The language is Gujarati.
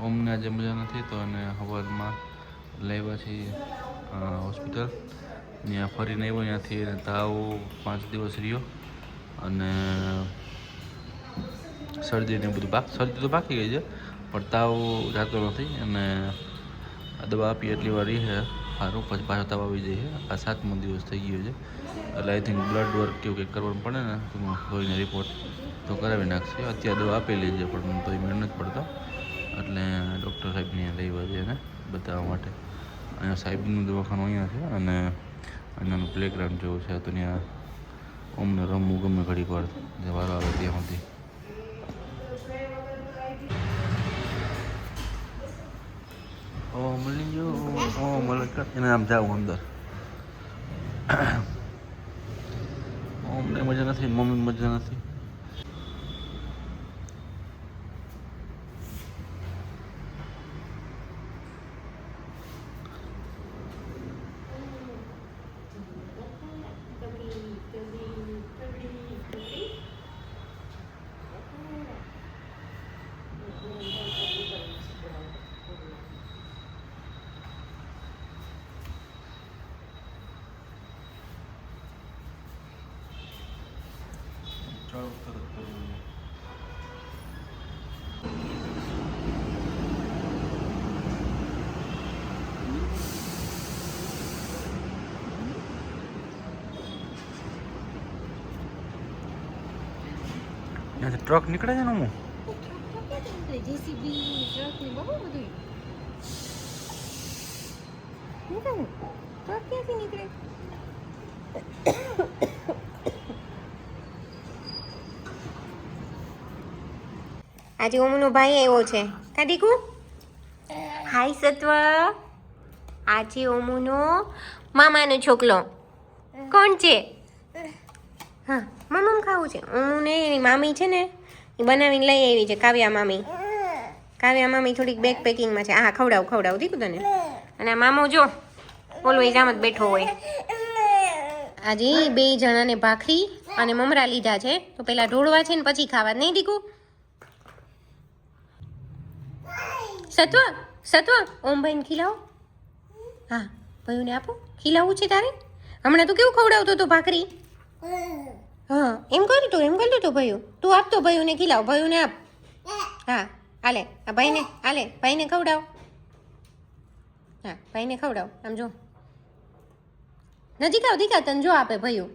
ઓમને આજે મજા નથી તો એને સવારમાં લાવ્યા છીએ હોસ્પિટલ. ત્યાં ફરીને આવ્યો, ત્યાંથી એને તાવ 5 દિવસ રહ્યો અને શરદીને બધું શરદી તો બાકી ગઈ છે પણ તાવ જતો નથી. અને આ દવા આપી એટલી વાર રહે સારું, પછી પાછો તાવ આવી જાય છે. આ 7મો દિવસ થઈ ગયો છે એટલે આઈ થિંક બ્લડ વર્ક કેવું કંઈક કરવાનું પડે ને, લોહીનો રિપોર્ટ તો કરાવી નાખશે. અત્યારે દવા આપેલી છે પણ તો એ મેળ નથી પડતો એટલે ડૉક્ટર સાહેબને લઈ આવ્યા છે એને બતાવવા માટે. અહીંયા સાહેબનું દવાખાનું અહીંયા છે અને અહીંયાનું પ્લેગ્રાઉન્ડ જેવું છે તો ત્યાં અમને રમવું ગમે ઘડીક વાર જે વારો આવે ત્યાં સુધી. મળી ગયો મળે એને આમ જાઉં અંદર. અમને મજા નથી, મમ્મી મજા નથી. ચાલો તરત ત્યાંથી ટ્રક નીકળે છે ને હું જેસીબી ટ્રક ને બહુ બધું નીકળે. ટ્રક ક્યાંથી નીકળે? આજે ઓમનો ભાઈ આવ્યો છે. કા દીકુ? હાય સત્વ. આજે ઓમુનો મામાનો છોકલો. કોણ છે? હા, મામાને ખાવું છે. ઓમુને એની મામી છે ને એ બનાવીને લઈ આવી છે, કાવ્યા મામી. કાવ્યા મામી થોડીક બેગ પેકિંગમાં છે. હા, ખવડાવું દીકું તને. અને આ મામો જો ઓલવેઝ આમ જ બેઠો હોય. આજે 2 જણાને ભાખરી અને મમરા લીધા છે તો પેલા ઢોળવા છે ને પછી ખાવા, નહીં દીકુ? સત્વ ઓમ ભાઈને ખીલાવો. હા, ભયુને આપો. ખીલાવવું છે તારે? હમણાં તું કેવું ખવડાવતો હતો ભાખરી? હા, એમ કરતો ભયું. તું આપતો ભયુને ખીલાવ, ભયુને આપ. હા, હાલે આ ભાઈને ખવડાવ. હા, ભાઈને ખવડાવ. આમ જો નજીક આવ દીકા, તને જો આપે ભયું.